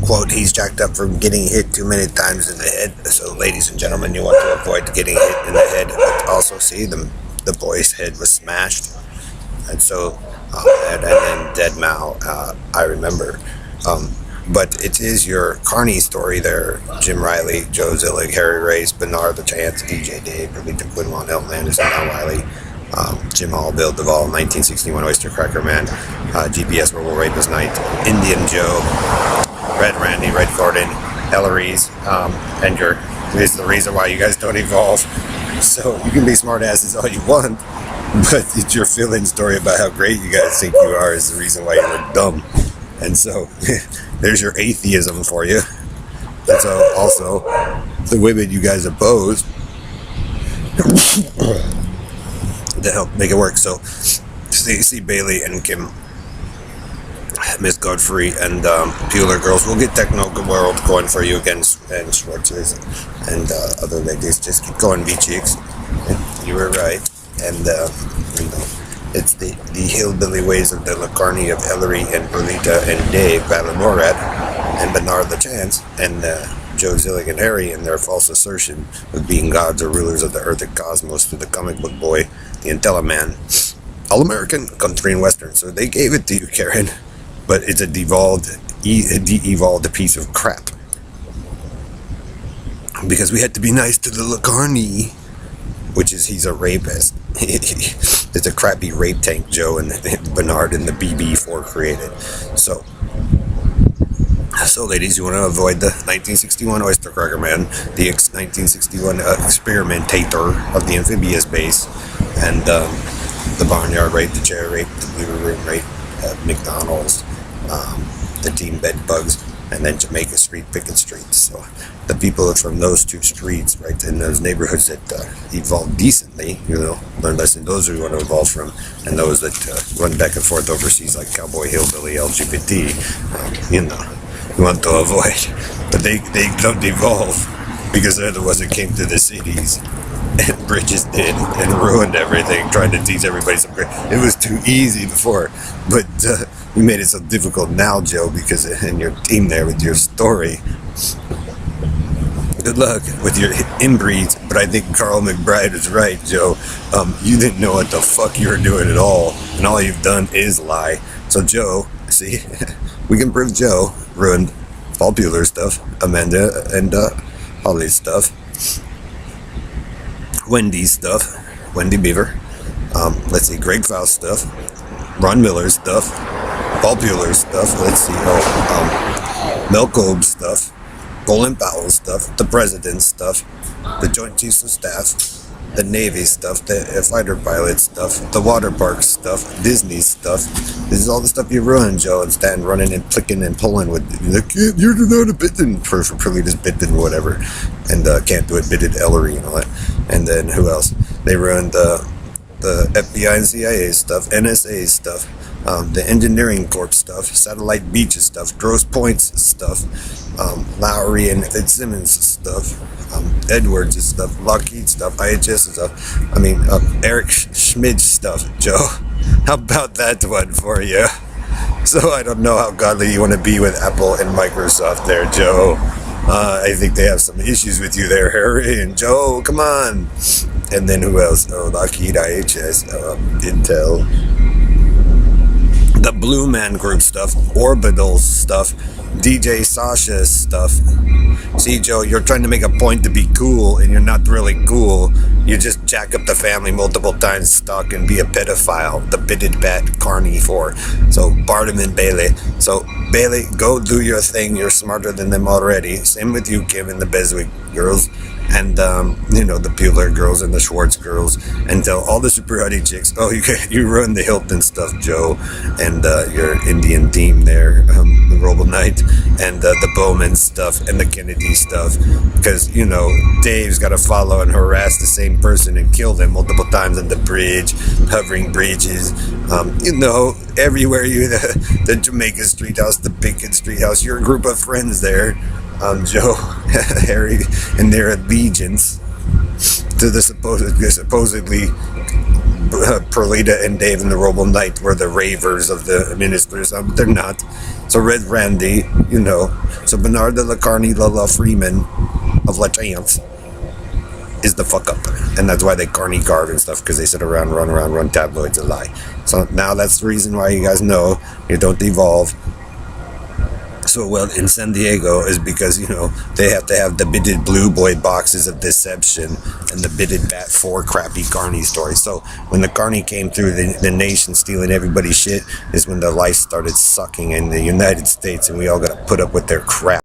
quote, he's jacked up from getting hit too many times in the head. So, ladies and gentlemen, you want to avoid getting hit in the head, but also see the boy's head was smashed. And so, and then Dead Mal, I remember. But it is your Carney story there. Jim Riley, Joe Zillig, Harry Race, Bernard the Chance, DJ Dave, Lita Quinlan, Elton Anderson, Al Wiley, Jim Hall, Bill Duvall, 1961 Oyster Cracker Man, GPS Verbal Rapist Night, Indian Joe, Red Randy, Red Gordon, Ellery's, and is the reason why you guys don't evolve. So you can be smart asses all you want, but it's your fill-in story about how great you guys think you are is the reason why you look dumb. And so there's your atheism for you. That's also the women you guys oppose to help make it work. So Stacey Bailey and Kim, Miss Godfrey and Bueller girls will get Techno World going for you again, and Schwartz's and other ladies. Just keep going, V-Cheeks. You were right. And it's the hillbilly ways of the Lacarni of Ellery and Berlita and Dave Valamorad and Bernard the Chance and Joe Zillig and Harry and their false assertion of being gods or rulers of the earth and cosmos to the comic book boy, the Intelliman, All-American, Country and Western. So they gave it to you, Karen, but it's a de-evolved piece of crap. Because we had to be nice to the Lacarni, which is he's a rapist. It's a crappy rape tank Joe and Bernard and the BB4 created. So ladies, you want to avoid the 1961 Oyster Cracker Man, the 1961 experimentator of the amphibious base, and the barnyard rape, the chair rape, the blue room rape at McDonald's, the team bed bugs, and then Jamaica Street, Pickett Street. So the people from those two streets, right, in those neighborhoods that evolve decently, learn lessons. Those are you want to evolve from, and those that run back and forth overseas like Cowboy, Hillbilly, LGBT, you want to avoid. But they don't evolve because they're the ones that came to the cities and Bridges did and ruined everything, trying to teach everybody some great. It was too easy before, but you made it so difficult now, Joe, because in your team there with your story. Good luck with your inbreeds, but I think Carl McBride is right, Joe. You didn't know what the fuck you were doing at all, and all you've done is lie. So, Joe, see, we can prove Joe ruined Paul Bueller's stuff, Amanda and Holly's stuff, Wendy's stuff, Wendy Beaver, let's see, Greg Faust stuff, Ron Miller's stuff, Paul Bueller's stuff, let's see, Mel Kolb's stuff, Colin Powell's stuff, the President's stuff, the Joint Chiefs of Staff, the Navy stuff, the fighter pilot stuff, the water park stuff, Disney stuff. This is all the stuff you ruined, Joe, and stand running and clicking and pulling with the kid. You're not a bitten for Perlitas bitten whatever, and can't do it bitted Ellery and all that. And then who else? They ruined the FBI and CIA stuff, NSA stuff, the Engineering Corp stuff, Satellite Beaches stuff, Grosse Points stuff, Lowry and Fitzsimmons stuff, Edwards stuff, Lockheed stuff, IHS stuff, Eric Schmidt stuff, Joe. How about that one for you? So I don't know how godly you want to be with Apple and Microsoft there, Joe. I think they have some issues with you there, Harry and Joe. Come on. And then who else? Oh, Lockheed, IHS, Intel, the Blue Man Group stuff, Orbital stuff, DJ Sasha's stuff. See, Joe, you're trying to make a point to be cool, and you're not really cool. You just jack up the family multiple times, stalk, and be a pedophile. The bitted bat Carney for. So, Barnum and Bailey. So, Bailey, go do your thing. You're smarter than them already. Same with you, Kim, and the Beswick girls. And, the Bueller girls and the Schwartz girls. And tell all the super hottie chicks, you run the Hilton stuff, Joe. And your Indian team there, the Roble Knight. And the Bowman stuff and the Kennedy stuff. Because, Dave's got to follow and harass the same person and kill them multiple times on the bridge, hovering bridges. Everywhere the Jamaica Street House, the Pickett Street House, your group of friends there. Joe, Harry, and their allegiance to the supposedly Perlita and Dave and the Robo Knight were the ravers of the ministers. They're not. So Red Randy, you know. So Bernard de la Carney, La Freeman of La Chance is the fuck up. And that's why they carny carve and stuff, because they sit around, run tabloids and lie. So now that's the reason why you guys know you don't evolve so well in San Diego, is because, you know, they have to have the bitted Blue Boy boxes of Deception and the bitted Bat 4 crappy Carney stories. So when the Carney came through the nation stealing everybody's shit is when the life started sucking in the United States, and we all got to put up with their crap.